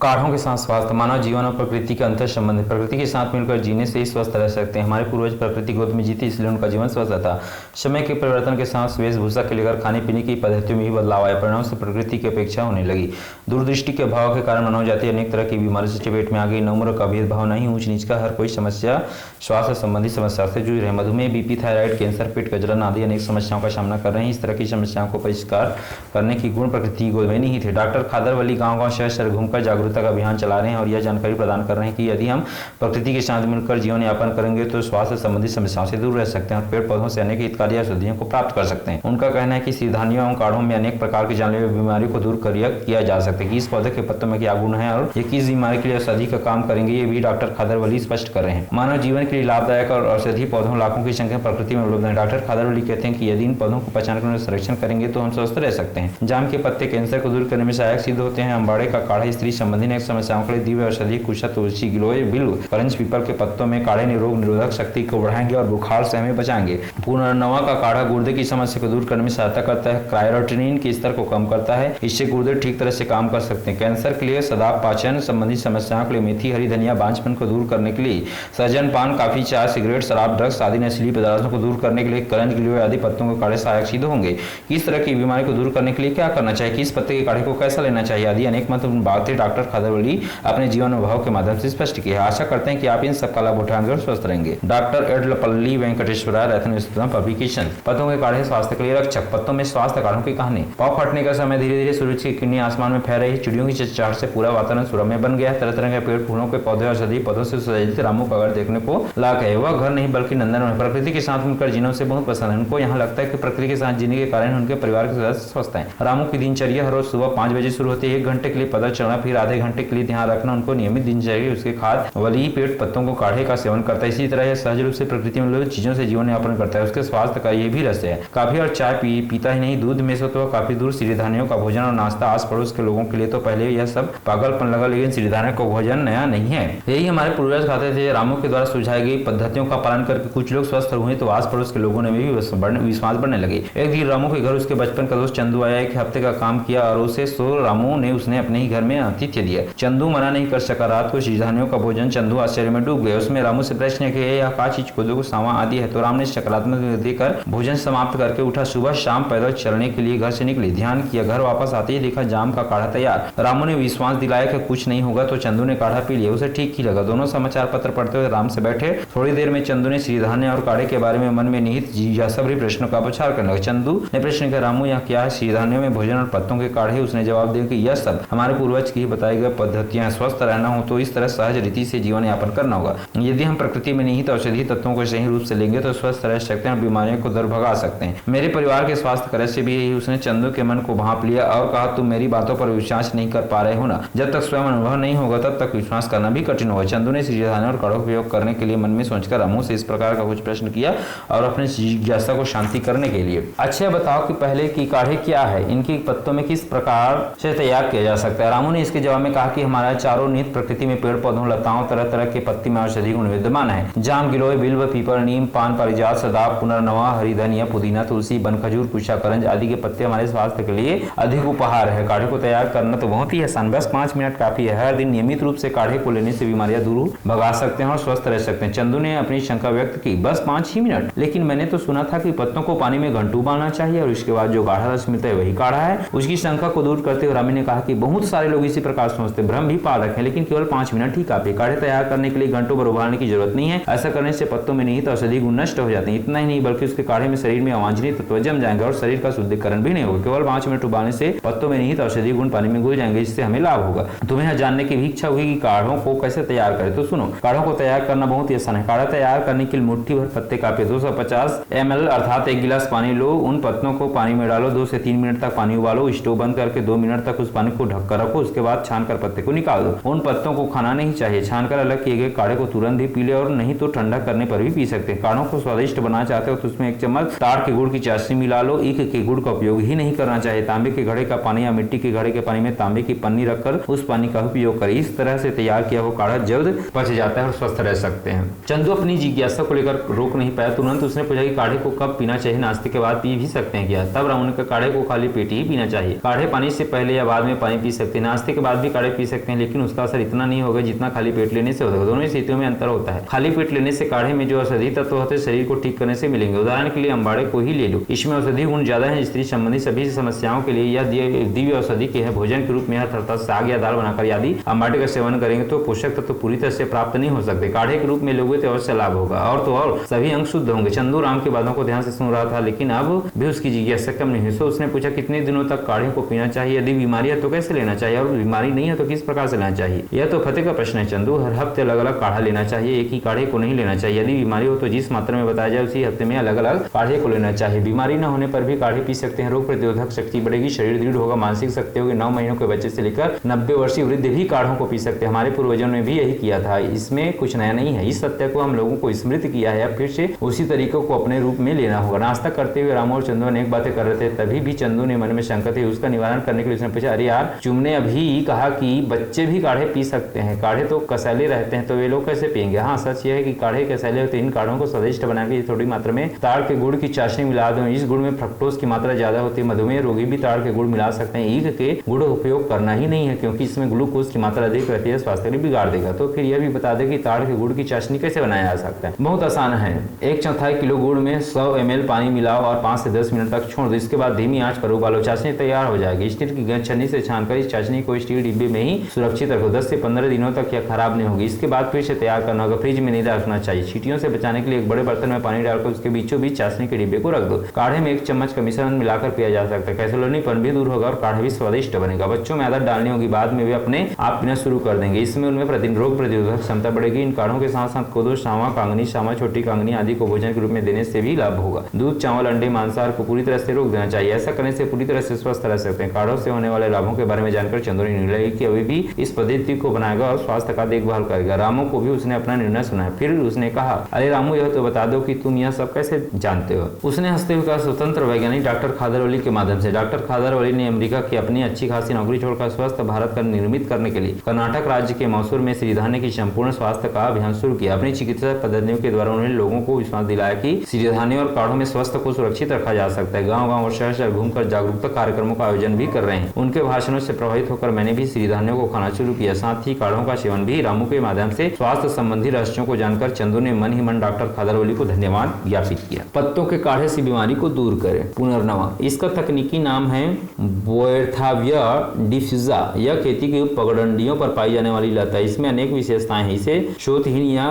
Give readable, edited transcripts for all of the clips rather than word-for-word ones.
काढ़ों के साथ स्वास्थ्य। मानव जीवन और प्रकृति के अंतर संबंध। प्रकृति के साथ मिलकर जीने से ही स्वस्थ रह सकते हैं। हमारे पूर्वज प्रकृति गोद में जीते, इसलिए उनका जीवन स्वस्थ था। समय के परिवर्तन के साथ वेशभूषा के लेकर खाने पीने की पद्धतियों में भी बदलाव आया। परिणाम से प्रकृति की अपेक्षा होने लगी। दूरदृष्टि के अभाव के कारण मानव जाति अनेक तरह की बीमारी से चपेट में आ गई। न उम्र का भेदभाव, नहीं ऊंच नीच का, हर कोई समस्या स्वास्थ्य संबंधी समस्या से जूझ रहे। मधुमेह, बीपी, थायराइड, कैंसर, पेट का जलन आदि अनेक समस्याओं का सामना कर रहे हैं। इस तरह की समस्याओं को परिष्कार करने की गुण प्रकृति की गोद में नहीं थे। डॉक्टर खादरवली गांव-गांव, शहर-शहर घूमकर जागरूकता का अभियान चला रहे हैं और यह जानकारी प्रदान कर रहे हैं कि यदि हम प्रकृति के साथ मिलकर जीवन यापन करेंगे तो स्वास्थ्य संबंधी समस्याओं से दूर रह सकते हैं और पेड़ पौधों से अनेक हितकारी औषधियों को प्राप्त कर सकते हैं। उनका कहना है कि सिरधानियों एवं काढ़ों में अनेक प्रकार की जानलेवा बीमारियों को दूर किया जा सकता है। कि इस पौधे के पत्तों में क्या गुण है और ये किस बीमारी के लिए औषधि का काम करेंगे, ये भी डॉक्टर खादरवली स्पष्ट कर रहे हैं। मानव जीवन के लिए लाभदायक और औषधि पौधों लाखों की संख्या प्रकृति में उपलब्ध है। डॉक्टर खादरवली कहते हैं कि यदि इन पौधों को पहचान कर संरक्षण करेंगे तो हम स्वस्थ रह सकते हैं। जाम के पत्ते कैंसर को दूर करने में सहायक सिद्ध होते हैं। अम्बाड़े का काढ़ा स्त्री संबंधी अनेक समस्याओं के लिए दिव्य औषधि। कुशा, तुलसी, गिलोय, बिल्व, करंज, पीपल के पत्तों में काढ़े रोग निरोधक शक्ति को बढ़ाएंगे और बुखार से हमें बचाएंगे। पुनर्नवा का काढ़ा गुर्दे की समस्या को दूर करने में सहायता करता है। क्रायोटिनिन के स्तर को कम करता है, इससे गुर्दे ठीक तरह से काम कर सकते हैं। कैंसर के लिए सदाब, पाचन संबंधी समस्याओं के लिए मेथी, हरी धनिया, बांझपन को दूर करने के लिए सहजन, पान, काफी, चाय, सिगरेट, शराब, ड्रग्स आदि नशीली पदार्थों को दूर करने के लिए करंज, गिलोय आदि पत्तों के काढ़े सहायक सिद्ध होंगे। इस तरह की बीमारी को दूर करने के लिए क्या करना चाहिए, किस पत्ते के काढ़े को कैसा लेना चाहिए आदि अनेक महत्वपूर्ण बातें डॉक्टर खादरवली अपने जीवन अनुभव के माध्यम से स्पष्ट किया है। आशा करते हैं कि आप इन सब का लाभ उठाएंगे और स्वस्थ रहेंगे। डॉक्टर एडलपल्ली वेंकटेश्वरा, रत्न पब्लिकेशन। पत्तों के काढ़े स्वास्थ्य के लिए रक्षक। पत्तों में स्वास्थ्य काढ़ों की कहानी। पाव फटने का समय धीरे धीरे सूरज की किरणें आसमान में फैल रही। चिड़ियों की चहचहाहट से पूरा वातावरण सुरम्य बन गया है। तरह तरह के पेड़, फूलों के पौधे, औषधि पौधों से सुसज्जित रामू का घर देखने को लायक है। वह घर नहीं बल्कि नंदन है। प्रकृति के साथ मिलकर जीने से बहुत पसंद है। उनको यहाँ लगता है कि प्रकृति के साथ जीने के कारण उनके परिवार के सदस्य स्वस्थ हैं। रामू की दिनचर्या हर रोज सुबह 5 बजे शुरू होती है। 1 घंटे के लिए पैदल चलना, फिर आधे घंटे के लिए ध्यान रखना उनको नियमित दिनचर्या। उसके खाद वली पेड़ पत्तों को काढ़े का सेवन करता है। इसी तरह यह सहज रूप से प्रकृति में लोग चीजों से जीवन यापन करता है। उसके स्वास्थ्य का ये भी रहस्य है। काफी और चाय पीता ही नहीं, दूध में से तो काफी दूर। सिरधानियों का भोजन और नाश्ता आस पड़ोस के लोगों के लिए तो पहले यह सब पागलपन लगा, लेकिन सिरधानियों का भोजन नया नहीं है। यही हमारे पूर्वज खाते थे। रामू के द्वारा सुझाई गई पद्धतियों का पालन करके कुछ लोग स्वस्थ हुए तो आस पड़ोस के लोगों ने भी विश्वास बढ़ने लगे। एक दिन रामू के घर उसके बचपन का दोस्त चंदू आया। 1 हफ्ते का काम किया और उसे रामू ने उसने अपने ही घर में आतिथ्य दिया। चंदू मना नहीं कर सका। रात को सिरधानियों का भोजन। चंदू आश्चर्य में डूब गया। उसमें रामू से प्रश्न किया, यह का चीज को सावा आदि है? तो राम ने सकारात्मक देकर भोजन समाप्त करके उठा। सुबह शाम पैदल चलने के लिए घर से निकले। ध्यान किया। घर वापस आते ही देखा जाम का काढ़ा तैयार। रामू ने विश्वास दिलाया कि कुछ नहीं होगा, तो चंदू ने काढ़ा पी लिया। उसे ठीक ही लगा। दोनों समाचार पत्र पढ़ते हुए राम से बैठे। थोड़ी देर में चंदू ने सिरधान्य और काढ़े के बारे में मन में निहित जिज्ञासा भरे प्रश्नों का विचार करने लगा। चंदू ने प्रश्न किया, रामू यह क्या है? सिरधान्यों में भोजन और पत्तों के काढ़े। उसने जवाब दिया कि यह सब हमारे पूर्वज की बताई गई पद्धतियां। स्वस्थ रहना हो तो इस तरह सहज रीति से जीवन यापन करना होगा। यदि हम प्रकृति में निहित औषधि तत्वों को सही रूप से लेंगे तो स्वस्थ रह सकते हैं और बीमारियों को दूर भगा सकते हैं। मेरे परिवार के स्वास्थ्य का रहस्य भी यही। उसने चंदू के मन को भांप लिया और कहा, तुम मेरी बातों पर विश्वास नहीं कर पा रहे हो ना? जब तक स्वयं अनुभव नहीं होगा तब तक विश्वास करना भी कठिन होगा। चंदू ने सिरधान्य और काढ़ों का उपयोग करने के लिए मन में सोचकर रामू से इस प्रकार का कुछ प्रश्न किया और अपनी जिज्ञासा को शांति करने के लिए, अच्छा बताओ कि पहले की काढ़े क्या है, इनकी पत्तों में किस प्रकार से तैयार किया जा सकता है? रामू ने इसके जवाब में कहा कि हमारा चारों नित प्रकृति में पेड़ पौधों, लताओं, तरह तरह के पत्ती में औषधि गुण विद्यमान है। जाम, गिलोय, बिल्व, पीपल, नीम, पान, पारिजात, सदाब, पुनर्नवा, हरी धनिया, पुदीना, तुलसी, बन खजूर, कुशा, करंज आदि के पत्ते हमारे स्वास्थ्य के लिए अधिक उपहार है। काढ़े को तैयार करना तो बहुत ही आसान, बस 5 मिनट काफी है। हर दिन नियमित रूप से काढ़े को लेने से बीमारियां दूर भगा सकते हैं और स्वस्थ रह सकते हैं। चंदू ने अपनी शंका व्यक्त की, बस 5 ही मिनट? लेकिन मैंने तो सुना था कि पत्तों को पानी में घंटों उबालना चाहिए और उसके बाद जो गाढ़ा रस मिलता है वही काढ़ा है। उसकी शंका को दूर करते हुए रामी ने कहा कि बहुत सारे लोग इसी प्रकार सोचते, भ्रम भी पाल रखे, लेकिन केवल 5 मिनट ही काफी। काढ़े तैयार करने के लिए घंटों भर उबालने की जरूरत नहीं है। ऐसा करने से पत्तों में निहित औषधि गुण नष्ट हो जाते हैं। इतना ही नहीं बल्कि उसके काढ़े में शरीर में अवांछनीय तत्व जम जाएंगे और शरीर का शुद्धिकरण भी नहीं होगा। केवल 5 मिनट उबालने से पत्तों में निहित औषधि गुण पानी में घुल जाएंगे, जिससे हमें लाभ होगा। तुम्हें यह जानने की भी इच्छा हुई कि काढ़ों को कैसे तैयार करें, तो सुनो। काढ़ों को तैयार करना बहुत ही आसान है। काढ़ा तैयार करने के लिए मुट्ठी भर पत्ते काफी। 250 ml अर्थात 1 गिलास पानी लो। उन पत्तों को पानी में डालो। 2 से 3 मिनट तक पानी उबालो। स्टोव बंद करके 2 मिनट तक उस पानी को ढककर रखो। उसके बाद छानकर पत्ते को निकाल दो। उन पत्तों को खाना नहीं चाहिए। छानकर अलग किए गए काढ़े को तुरंत ही पी ले और नहीं तो ठंडा करने पर भी पी सकते हैं। काढ़ों को स्वादिष्ट बनाना चाहते हो तो उसमें 1 चम्मच ताड़ के गुड़ की चाशनी मिला लो। ईख के गुड़ का उपयोग ही नहीं करना चाहिए। तांबे के घड़े का पानी या मिट्टी के घड़े के पानी में तांबे की पन्नी रखकर उस पानी का उपयोग करें। इस तरह से तैयार किया हुआ काढ़ा जल्द पच जाता है और स्वस्थ रह सकते हैं। चंदू अपनी जिज्ञासा को लेकर रोक नहीं पाया। तुरंत उसने पूछा कि काढ़े को कब पीना चाहिए? नाश्ते के बाद पी भी सकते हैं क्या? तब रामू ने कहा, काढ़े को खाली पेट ही पीना चाहिए। काढ़े पानी से पहले या बाद में पानी पी सकते हैं। नाश्ते के बाद भी काढ़े पी सकते हैं, लेकिन उसका असर इतना नहीं होगा जितना खाली पेट लेने से होगा। दोनों ही स्थितियों में अंतर होता है। खाली पेट लेने से काढ़े में जो औषधि तत्व होते हैं शरीर को ठीक करने से मिलेंगे। उदाहरण के लिए अम्बाड़े को ही ले लो, इसमें औषधि गुण ज्यादा है। स्त्री संबंधी सभी समस्याओं के लिए यह दिव्य औषधि की है। भोजन के रूप में हर साग या दाल बनाकर यदि अम्बाड़े का सेवन करेंगे तो पोषक तत्व पूरी तरह से प्राप्त नहीं हो सकते। काढ़े के रूप में लोगे तो अवश्य लाभ होगा, और तो और सभी अंग शुद्ध होंगे। चंदू राम की बातों को ध्यान से सुन रहा था, लेकिन अब भी उसकी जिज्ञासा कम नहीं हुई। तो उसने पूछा कितने दिनों तक काढ़े को पीना चाहिए, यदि बीमारी है तो कैसे लेना चाहिए, और बीमारी नहीं है तो किस प्रकार से लेना चाहिए। यह तो फतेह का प्रश्न है चंदू। हर हफ्ते अलग अलग काढ़ा लेना चाहिए, एक ही काढ़े को नहीं लेना चाहिए। यदि बीमारी हो तो जिस मात्रा में बताया जाए उसी हफ्ते में अलग अलग काढ़े को लेना चाहिए। बीमारी न होने पर भी काढ़े पी सकते हैं। रोग प्रतिरोधक शक्ति बढ़ेगी, शरीर दृढ़ होगा, मानसिक शक्ति होगी। 9 महीनों के बच्चे से लेकर 90 वर्षीय वृद्ध भी काढ़ों को पी सकते हैं। हमारे पूर्वजों ने भी यही किया था, इसमें कुछ नया नहीं है। इस सत्य को हम लोगों को स्मृत किया है, अब फिर से उसी तरीकों को अपने रूप में लेना होगा। नाश्ता करते हुए रामू और चंदू अनेक बातें कर रहे थे, तभी भी चंदू ने मन में शंका थी। उसका निवारण करने के लिए उसने पूछा, अरे यार तुमने अभी कहा कि बच्चे भी काढ़े पी सकते हैं, काढ़े तो कसैले रहते हैं, तो वे लोग कैसे पियेंगे। हाँ, सच यह है कि काढ़े कसैले होते हैं। इन काढ़ों को स्वादिष्ट बनाकर थोड़ी मात्रा में ताड़ के गुड़ की चाशनी मिला दो। इस गुड़ में फ्रक्टोज की मात्रा ज्यादा होती है। मधुमेह रोगी भी ताड़ के गुड़ मिला सकते हैं। ईख के गुड़ उपयोग करना ही नहीं है, क्योंकि इसमें ग्लूकोज की मात्रा अधिक रहती है, स्वास्थ्य के लिए बिगाड़ देगा। तो फिर यह भी बता दें कि ताड़ के गुड़ की चाशनी कैसे बनाया जा सकता है। बहुत आसान है। 1/4 किलो गुड़ में 100 ml पानी मिलाओ और 5 से 10 मिनट तक छोड़ दो। इसके बाद धीमी आंच पर उबालो, चाशनी तैयार हो जाएगी। स्टील की गेंद छन्नी से छानकर इस चाशनी को स्टील डिब्बे में ही सुरक्षित रखो। 10 से 15 दिनों तक यह खराब नहीं होगी। इसके बाद फिर से तैयार करना होगा। फ्रिज में नहीं रखना चाहिए। चींटियों से बचाने के लिए एक बड़े बर्तन में पानी डालकर उसके बीचों बीच चाशनी के डिब्बे को रख दो। काढ़े में 1 चम्मच का मिश्रण मिलाकर पिया जा सकता है। कैलोरीपन भी दूर होगा और काढ़ा भी स्वादिष्ट बनेगा। बच्चों में आदत डालनी होगी, बाद में वे अपने आप पीना शुरू कर देंगे। इसमें उनमें रोग प्रतिरोधक क्षमता बढ़ेगी। इन काढ़ों के साथ साथ कोदो, सावा, कांगनी, सामा, छोटी कांगनी आदि को भोजन के रूप में देने से भी लाभ होगा। दूध, चावल, अंडे, मांसाहार को पूरी तरह से रोक देना चाहिए। ऐसा करने से पूरी तरह से स्वस्थ रह सकते हैं। काढ़ों से होने वाले लाभों के बारे में जानकर चंदू ने निर्णय लिया कि अभी भी इस पद्धति को बनाएगा और स्वास्थ्य का देखभाल करेगा। रामू को भी उसने अपना निर्णय सुनाया। फिर उसने कहा, अरे रामू, यह तो बता दो कि तुम यह सब कैसे जानते हो। उसने हंसते हुए कहा, स्वतंत्र वैज्ञानिक डॉक्टर खादरवली के माध्यम से। डॉक्टर खादरवली ने अमेरिका की अपनी अच्छी खासी नौकरी छोड़कर स्वस्थ भारत का निर्मित करने के लिए कर्नाटक राज्य के मैसूर में श्रीधान्य की संपूर्ण स्वास्थ्य का अभियान शुरू किया। अपनी चिकित्सा पद्धतियों के द्वारा उन्होंने लोगों को विश्वास दिलाया कि श्रीधान्य और काढ़ों में स्वास्थ्य को सुरक्षित रखा जा सकता है। गाँव-गाँव और शहर-शहर घूमकर जागरूकता कार्यक्रमों का आयोजन भी कर रहे हैं। उनके भाषणों से प्रभावित होकर मैंने भी श्रीधान्यों को खाना शुरू किया। साथ ही काढ़ों का सेवन भी। रामू के माध्यम से स्वास्थ्य संबंधी रहस्यों को जानकर चंदू ने मन ही मन डॉक्टर खादरवली को धन्यवाद ज्ञापित किया। पत्तों के काढ़े से बीमारी को दूर करें। पुनर्नवा, इसका तकनीकी नाम है बोएर्थाविया डिफ्यूजा। यह खेती की पगडंडियों पर पाई जाने वाली लत है। इसमें अनेक विशेषताएं हैं। इसे शोथहीन या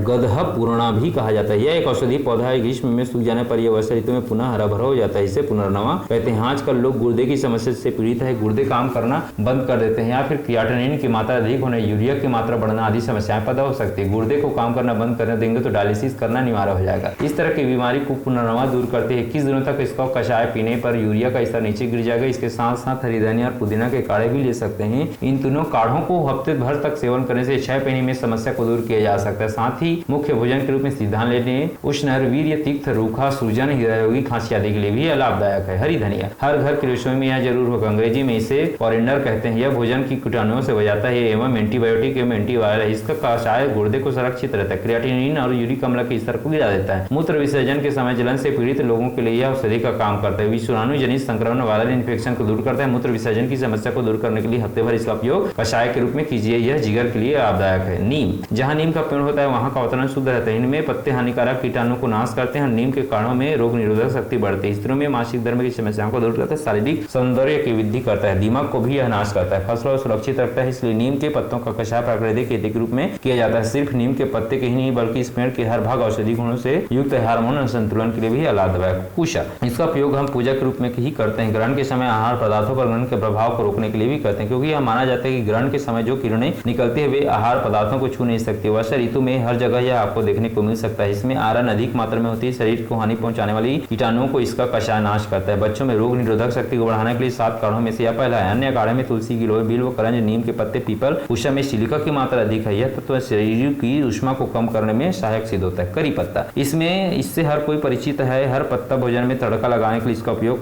गदह पूर्णा भी कहा जाता है। यह एक औषधि पौधा है। ग्रीष्म में सूख जाने पर यह वर्षा ऋतु में पुनः हरा भरा हो जाता है। इसे पुनर्नवा कहते हैं। आजकल लोग गुर्दे की समस्या से पीड़ित है, गुर्दे काम करना बंद कर देते हैं, या फिर क्रिएटिनिन की मात्रा अधिक होने, यूरिया की मात्रा बढ़ना आदि समस्याएं पैदा हो सकती है। गुर्दे को काम करना बंद करने देंगे तो डायलिसिस करना अनिवार्य हो जाएगा। इस तरह की बीमारी को पुनर्नवा दूर करते हैं। 21 दिनों तक इसका कषाय पीने पर यूरिया का स्तर नीचे गिर जाएगा। इसके साथ साथ हरी धनिया और पुदीना के काढ़े भी ले सकते हैं। इन तीनों काढ़ों को हफ्ते भर तक सेवन करने से क्षय पेनी में समस्या को दूर किया जा सकता है। साथ ही मुख्य भोजन के रूप में सिद्धांत लेने, उष्ण, वीर्य, तीक्त, रूखा, सूजन, हृदय खांसी आदि के लिए भी लाभदायक है। हरी धनिया हर घर की रसोई में यह जरूर होगा। अंग्रेजी में इसे कोरिएंडर कहते हैं। यह भोजन की कीटाणुओं से बचाता है एवं एंटीबायोटिक एवं एंटीवायरल है। इसका कषाय गुर्दे को सुरक्षित रहता है। क्रिएटिनिन और यूरिक अम्ल के स्तर को गिरा देता है। मूत्र विसर्जन के समय जलन से पीड़ित लोगों के लिए यह औषधि का काम करता है। विषाणु जनित संक्रमण, वायरल इन्फेक्शन को दूर करता है। मूत्र विसर्जन की समस्या को दूर करने के लिए हफ्ते भर इसका उपयोग कषाय के रूप में कीजिए। यह जिगर के लिए लाभदायक है। नीम, जहाँ नीम का पेड़ होता है वहाँ का वातावरण शुद्ध रहता है। इनमें पत्ते हानिकारक कीटाणु को नाश करते हैं। नीम के काढ़ों में रोग निरोधक शक्ति बढ़ती है। स्त्रियों में मासिक धर्म की समस्याओं को दूर करता है। शारीरिक सौंदर्य की वृद्धि करता है। दिमाग को भी यह नाश करता है। फसलों को सुरक्षित रखता है। इसलिए नीम के पत्तों का कषाय प्राकृतिक खेती के रूप में किया जाता है। सिर्फ नीम के पत्ते के ही नहीं बल्कि इस पेड़ के हर भाग औषधि गुणों से युक्त हार्मोन संतुलन के लिए भी लाभदायक। कुशा, इसका उपयोग हम पूजा के रूप में ही करते हैं। ग्रहण के समय आहार पदार्थों पर ग्रहण के प्रभाव को रोकने के लिए भी करते हैं, क्योंकि यह माना जाता है कि ग्रहण के समय जो किरणें निकलती है वे आहार पदार्थों को छू नहीं सकती। वर्षा ऋतु में हर जगह यह आपको देखने को मिल सकता है। इसमें आयरन अधिक मात्रा में होती है। शरीर को हानि पहुंचाने वाली कीटाणुओं को इसका कषाय नाश करता है। बच्चों में रोग निरोधक शक्ति को बढ़ाने के लिए 7 काढ़ों में से यह पहला है। अन्य काढ़े में तुलसी, गिलोय, बिल्व, करंज, नीम के पत्ते, पीपल, कुशा में सिलिका की मात्रा अधिक है। यह तत्व शरीर की उष्मा को कम करने में सहायक सिद्ध होता है। करी पत्ता, इससे हर कोई परिचित है। हर पत्ता भोजन में तड़का लगाने के लिए इसका उपयोग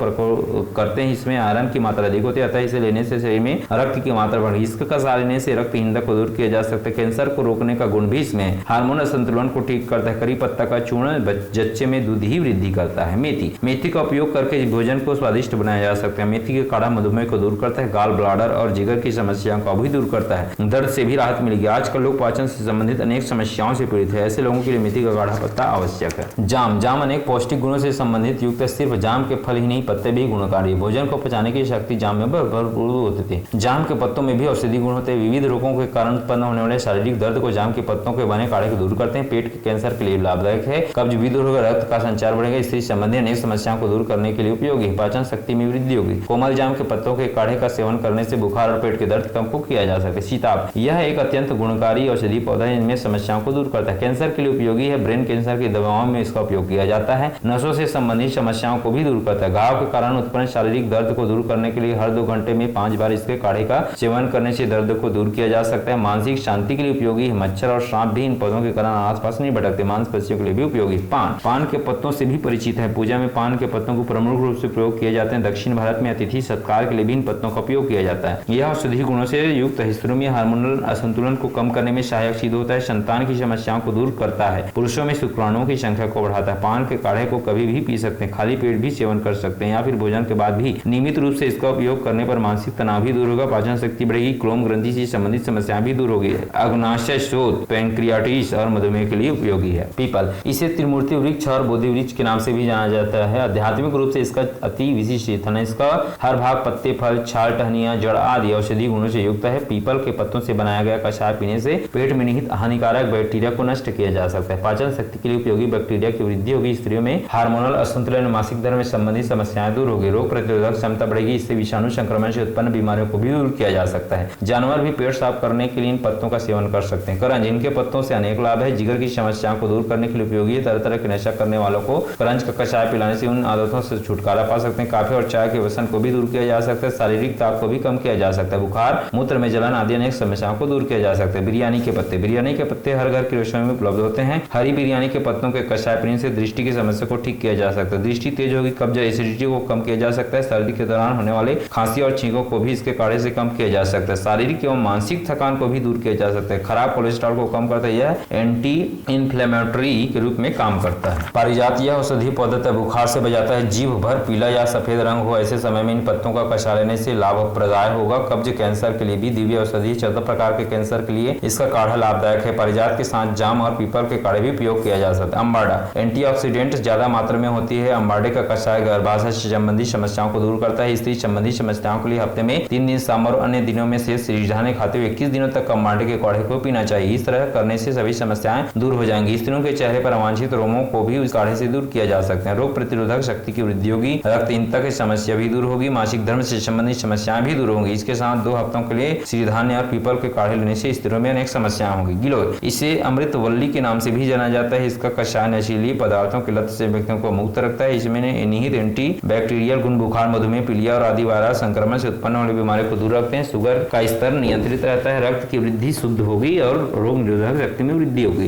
करते हैं। इसमें आयरन की मात्रा अधिक होती है, अतः इसे लेने से शरीर में रक्त की मात्रा बढ़ेगी। इसका कषाय लेने से रक्तहीनता को दूर किया जा सकता है। कैंसर को रोकने का गुण भी इसमें है। हार्मोन संतुलन को ठीक करता है। करी पत्ता का चूर्ण जच्चे में दूध ही वृद्धि करता है। मेथी का उपयोग करके भोजन को स्वादिष्ट बनाया जा सकता है। मेथी के काढ़ा मधुमेह को दूर करता है। गाल ब्लाडर और जिगर की समस्याओं को भी दूर करता है। दर्द से भी राहत मिलेगी। आजकल लोग पाचन से संबंधित अनेक समस्याओं से पीड़ित है, ऐसे लोगों के लिए मेथी का काढ़ा पत्ता आवश्यक है। जाम अनेक पौष्टिक गुणों से संबंधित युक्त है। सिर्फ जाम के फल ही नहीं, पत्ते भी गुणकारी। भोजन को पचाने की शक्ति जाम में भरपूर होती थी। जाम के पत्तों में भी औषधि गुण होते हैं। विविध रोगों के कारण उत्पन्न होने वाले शारीरिक दर्द को जाम के पत्तों के बने काढ़े को दूर करते हैं। पेट के कैंसर के लिए लाभदायक है। कब्ज भी दूर होगा, रक्त का संचार बढ़ेगा, स्त्री संबंधी अनेक समस्याओं को दूर करने के लिए उपयोगी है। पाचन शक्ति में वृद्धि होगी। कोमल जाम के पत्तों के काढ़े का सेवन करने से बुखार और पेट के दर्द कम को किया जा सकता है। सीताब यह एक अत्यंत गुणकारी औषधि पौधा है, इनमें समस्याओं को दूर करता है। कैंसर के लिए उपयोगी है। ब्रेन कैंसर की दवाओं में इसका उपयोग किया जाता है। नसों से संबंधित समस्याओं को भी दूर करता है। घाव के कारण उत्पन्न शारीरिक दर्द को दूर करने के लिए हर 2 घंटे में 5 बार इसके काढ़े का सेवन करने से दर्द को दूर किया जा सकता है। मानसिक शांति के लिए उपयोगी है। मच्छर और सांप भी इन पौधों के कारण आसपास नहीं भटकते। मांसपेशियों के लिए भी उपयोगी। पान के पत्तों से भी परिचित है। पूजा में पान के पत्तों को प्रमुख रूप से प्रयोग किए जाते हैं। दक्षिण भारत में अतिथि सत्कार के लिए भी इन पत्तों का उपयोग किया जाता है। यह औषधीय गुणों से युक्त स्त्रियों में हार्मोनल असंतुलन को कम करने में सहायक सिद्ध होता है। संतान की समस्याओं को दूर करता है। पुरुषों में शुक्राणुओं की संख्या को बढ़ाता है। पान के काढ़े को कभी भी पी सकते हैं। खाली पेट भी सेवन कर सकते हैं या फिर भोजन के बाद भी। नियमित रूप से इसका उपयोग करने पर मानसिक तनाव भी दूर होगा, पाचन शक्ति बढ़ेगी, क्लोम ग्रंथि से संबंधित समस्याएं भी दूर होगी। अग्नाशय शोथ, पैंक्रियाटिस और मधुमेह के लिए उपयोगी है। पीपल इसे त्रिमूर्ति वृक्ष और बोधि वृक्ष के नाम से भी जाना जाता है। आध्यात्मिक रूप से इसका अति विशिष्ट है। इसका हर भाग, पत्ते, फल, छाल, टहनियां, जड़ आदि औषधीय गुणों से युक्त है। पीपल के पत्तों से बनाया गया कषाय पीने से पेट में निहित हानिकारक बैक्टीरिया को नष्ट किया जा सकता है। पाचन शक्ति के लिए उपयोगी, बैक्टीरिया की वृद्धि होगी, स्त्रियों में हार्मोनल असंतुलन, मासिक धर्म में संबंधित समस्याएं दूर होगी, रोग प्रतिरोधक क्षमता बढ़ेगी, इससे विषाणु संक्रमण से उत्पन्न बीमारियों को भी दूर किया जा सकता है। जानवर भी पेट साफ करने के लिए इन पत्तों का सेवन कर सकते हैं। करंज इनके पत्तों से अनेक लाभ है। जिगर की समस्याओं को दूर करने के लिए उपयोगी है। तरह तरह के नशा करने वालों को करंज का कषाय पिलाने से उन आदतों से छुटकारा पा सकते हैं। काफी और चाय के व्यसन को भी दूर किया जा सकता है। शारीरिक ताप को भी कम किया जा सकता है। बुखार, मूत्र में जलन आदि अनेक समस्याओं को दूर किया जा सकता है। बिरयानी के पत्ते हर घर की रसोई में उपलब्ध होते हैं। हरी बिरयानी के पत्तों के कषाय पीने से दृष्टि की समस्या को ठीक किया जा सकता है। दृष्टि तेज होगी, कब्ज, एसिडिटी को कम किया जा सकता है। सर्दी के दौरान होने वाले खांसी और छींकों को भी इसके काढ़े से कम किया जा सकता है। शारीरिक एवं मानसिक थकान को भी दूर किया जा सकता है। खराब कोलेस्ट्रॉल को कम करता है। यह एंटी इन्फ्लेमेटरी के रूप में काम करता है। पारिजात यह औषधीय पौधा बुखार से बचाता है। जीभ भर पीला या सफेद रंग हो, ऐसे समय में इन पत्तों का कषाय लेने से लाभप्रदायक होगा। कब्ज, कैंसर के लिए भी दिव्य औषधि, 14 प्रकार के कैंसर के लिए इसका काढ़ा लाभदायक है। पारिजात के साथ जाम और पीपल के काढ़े भी प्रयोग किया जा सकता है। अम्बाडा एंटीऑक्सीडेंट ज्यादा मात्रा में होती है। अम्बाडे का कषाय गर्भाशय संबंधी समस्याओं को दूर करता है। स्त्री संबंधी समस्याओं के लिए हफ्ते में 3 दिन शाम और अन्य दिनों में से सिरझाने खाते हुए 21 दिनों तक अम्बाडे के काढ़े को पीना चाहिए। इस तरह करने से सभी समस्याएं दूर हो जाएंगी। स्त्रियों के चेहरे पर अवांछित रोगों को भी इस काढ़े से दूर किया जा सकता है। रोग प्रतिरोधक शक्ति की वृद्धि होगी, रक्तहीनता की समस्या भी दूर होगी, मासिक धर्म से संबंधित समस्याएं भी दूर होंगी। इसके साथ 2 हफ्तों के लिए सिरधान्य और पीपल के काढ़े लेने से स्त्रियों में अनेक समस्याएं होंगी। गिलोय इसे अमृतवल्ली के नाम से भी जाना जाता है। इसका कषाय नशीली पदार्थों की लत से व्यक्तियों को मुक्त रखता है। इसमें निहित एंटी बैक्टीरियल गुण बुखार, मधुमेह, पीलिया और आदि वायरस संक्रमण से उत्पन्न होने बीमारियों को दूर रखते हैं। शुगर का स्तर नियंत्रित रहता है। रक्त की वृद्धि शुद्ध होगी और रोग निरोधक शक्ति में वृद्धि होगी।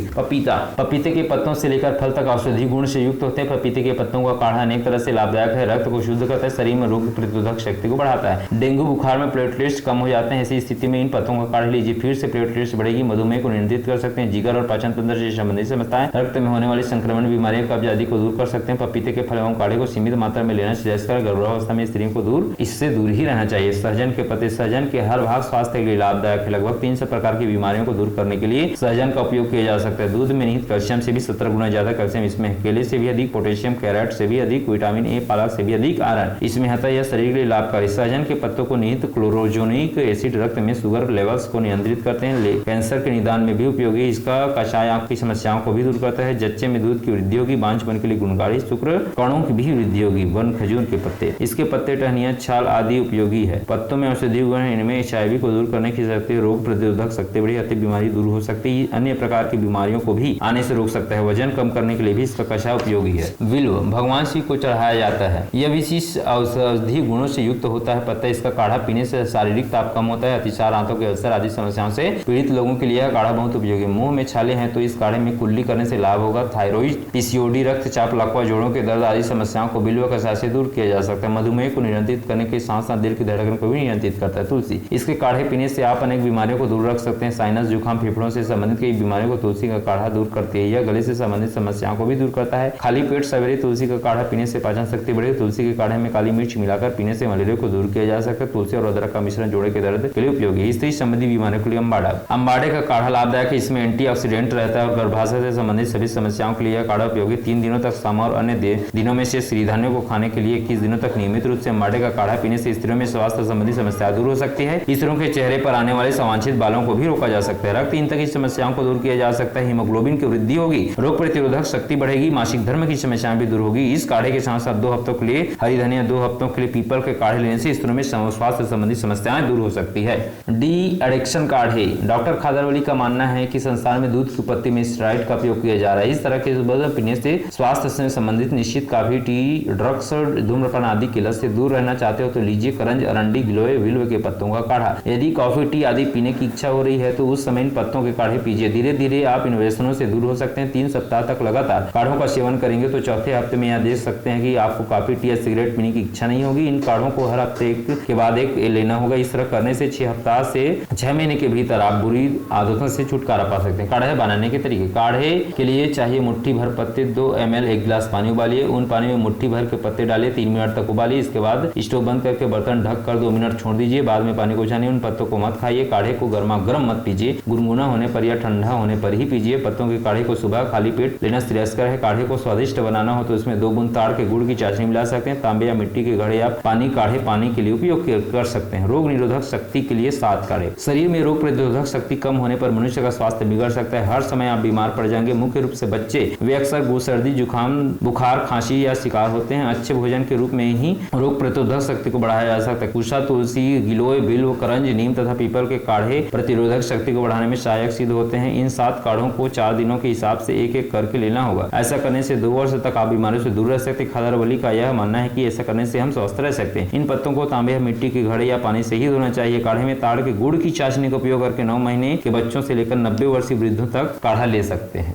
पपीते के पत्तों से लेकर फल तक औषधि गुण से युक्त होते हैं। पपीते के पत्तों का काढ़ा अनेक तरह से लाभदायक है। रक्त को शुद्ध करता है, शरीर में रोग प्रतिरोधक शक्ति को बढ़ाता है। डेंगू बुखार में प्लेटलेट्स कम हो जाते हैं। ऐसी स्थिति में इन पत्तों का काढ़ा लीजिए, फिर से प्लेटलेट्स बढ़ेगी। मधुमेह को नियंत्रित कर सकते हैं। जिगर और पाचन तंत्र से संबंधित समस्याएं, रक्त में होने वाली संक्रमण बीमारियों, कब्ज आदि को दूर कर सकते हैं। पपीते के फल एवं काढ़े को सीमित मात्रा में लेना श्रेयस्कर। गर्भावस्था में स्त्रियों को इससे दूर ही रहना चाहिए। सहजन के पत्ते, सहजन के हर भाग स्वास्थ्य के लिए लाभदायक है। लगभग 300 प्रकार की बीमारियों को दूर करने के लिए सहजन का उपयोग किया जा सकता है। दूध में निहित कैल्शियम से भी 17 गुना ज्यादा कैल्शियम इसमें है। केले से भी अधिक पोटेशियम, कैरेट से भी अधिक विटामिन ए, पालक से भी अधिक आयरन इसमें है। यह शरीर के लिए लाभकारी। सहजन के पत्तों को निहित क्लोरोजोनिक एसिड रक्त में शुगर लेवल्स को नियंत्रित करते हैं। कैंसर के निदान में भी उपयोगी। इसका कषाय आंख की समस्याओं को भी दूर करता है। जच्चे में दूध की वृद्धि होगी। बांझपन के लिए गुणकारी। शुक्र कणों की भी वृद्धि होगी। वन खजूर के पत्ते, इसके पत्ते, टहनियां, छाल आदि उपयोगी है। पत्तों में औषधीय गुण है। इनमें HIV को दूर करने की शक्ति, रोग प्रतिरोधक शक्ति बढ़ी, अति बीमारी दूर हो सकती है। अन्य प्रकार की बीमारियों को भी आने से रोक सकता है। वजन कम करने के लिए भी इसका कषाय उपयोगी है। विल्व भगवान शिव को चढ़ाया जाता है। यह विशिष्ट औषधीय गुणों से युक्त होता है। पत्ता इसका काढ़ा पीने से शारीरिक ताप कम होता है। अतिसार, आंतों के अल्सर आदि समस्याओं से पीड़ित लोगों के लिए यह काढ़ा बहुत उपयोगी। मुंह में छाले हैं तो इस काढ़े में कुल्ली करने से लाभ होगा। थायराइड, PCOD, रक्तचाप, लकवा, जोड़ों के दर्द आदि समस्याओं को बिल्व कषाय से दूर किया जा सकता है। मधुमेह को नियंत्रित करने के साथ साथ दिल की धड़कन को भी नियंत्रित करता है। तुलसी, इसके काढ़े पीने से आप अनेक बीमारियों को दूर रख सकते हैं। साइनस, जुकाम, फेफड़ों से संबंधित कई बीमारियों को तुलसी का काढ़ा दूर करती है। यह गले से संबंधित समस्याओं को भी दूर करता है। खाली पेट सवेरे तुलसी का काढ़ा पीने से पाचन शक्ति बढ़े। तुलसी के काढ़े में काली मिर्च मिलाकर पीने से मलेरिया को दूर किया जा सकता है। तुलसी और अदरक का मिश्रण विरेचन, जोड़े के दर्द के लिए उपयोगी है। स्त्री संबंधी बीमारियों के लिए अम्बाड़े का काढ़ा लाभदायक है। इसमें एंटीऑक्सीडेंट रहता है और गर्भाशय से संबंधित सभी समस्याओं के लिए यह काढ़ा उपयोगी। 3 दिनों तक शाम और अन्य दिनों में से सिरिधान्यों को खाने के लिए 21 दिनों तक नियमित रूप से अम्बाड़े का काढ़ा पीने से स्त्रियों में स्वास्थ्य संबंधी समस्याएं दूर हो सकती है। स्त्रियों के चेहरे पर आने वाले अवांछित बालों को भी रोका जा सकता है। रक्तहीनता की समस्याओं को दूर किया जा सकता है। हीमोग्लोबिन की वृद्धि होगी, रोग प्रतिरोधक शक्ति बढ़ेगी, मासिक धर्म की समस्याएं भी दूर होगी। इस काढ़े के साथ साथ 2 हफ्तों के लिए हरी धनिया, 2 हफ्तों के लिए पीपल के काढ़े लेने से स्त्रियों में स्वास्थ्य संबंधी समस्याएं दूर हो सकती है। डी एडिक्शन काढ़े। डॉक्टर खादरवली का मानना है कि संसार में दूध की पत्ती में स्टेरॉइड का उपयोग किया जा रहा है। इस तरह के पीने से स्वास्थ्य से संबंधित निश्चित कॉफी, टी, ड्रग्स, धूम्रपान आदि की लत से दूर रहना चाहते हो तो लीजिए करंज, अरंडी, गिलोय, विल्व के पत्तों का काढ़ा। यदि कॉफी, टी आदि पीने की इच्छा हो रही है तो उस समय इन पत्तों के काढ़े पीजिए। धीरे धीरे आप इन व्यसनों से दूर हो सकते हैं। 3 सप्ताह तक लगातार काढ़ों का सेवन करेंगे तो चौथे हफ्ते में यह देख सकते हैं कि आपको कॉफी, टी या सिगरेट पीने की इच्छा नहीं होगी। इन काढ़ों को हर हफ्ते एक के बाद एक लेना होगा। इस तरह करने से 6 हफ्ता से 6 महीने के भीतर आप बुरी आदतों से छुटकारा पा सकते हैं। काढ़े बनाने के तरीके। काढ़े के लिए चाहिए मुट्ठी भर पत्ते, 2 ml 1 गिलास पानी उबालिए। उन पानी में मुट्ठी भर के पत्ते डालिए, 3 मिनट तक उबालिए। इसके बाद स्टोव बंद करके बर्तन ढक कर 2 मिनट छोड़ दीजिए। बाद में पानी को छानिए। उन पत्तों को मत खाइए। काढ़े को गर्मा गर्म मत पीजिए, गुनगुना होने पर या ठंडा होने पर ही पीजिए। पत्तों के काढ़े को सुबह खाली पेट लेना श्रेयस्कर है। काढ़े को स्वादिष्ट बनाना हो तो इसमें 2 बूंद ताड़ के गुड़ की चाशनी मिला सकते हैं। तांबे या मिट्टी के घड़े या काढ़े पानी के लिए उपयोग कर सकते हैं। रोग निरोधक शक्ति के लिए 7 काढ़े। शरीर में रोग प्रतिरोधक शक्ति कम होने पर मनुष्य का स्वास्थ्य बिगड़ सकता है। हर समय आप बीमार पड़ जाएंगे। मुख्य रूप से बच्चे, वे अक्सर सर्दी, जुकाम, बुखार, खांसी या शिकार होते हैं। अच्छे भोजन के रूप में ही रोग प्रतिरोधक शक्ति को बढ़ाया जा सकता है। कुशा, तुलसी, गिलोय, बिल्व, करंज, नीम तथा पीपल के काढ़े प्रतिरोधक शक्ति को बढ़ाने में सहायक सिद्ध होते हैं। इन 7 काढ़ों को 4 दिनों के हिसाब से एक एक करके लेना होगा। ऐसा करने से 2 वर्ष तक आप बीमारियों से दूर रह सकते हैं। खादरवली का यह मानना है कि ऐसा करने से हम स्वस्थ रह सकते हैं। इन पत्तों को तांबे या मिट्टी के घड़े या पानी से ही धोना चाहिए। काढ़े में ताड़ के गुड़ की चाशनी का उपयोग करके 9 महीने के बच्चों से लेकर 90 वर्षीय वृद्धों तक काढ़ा ले सकते हैं।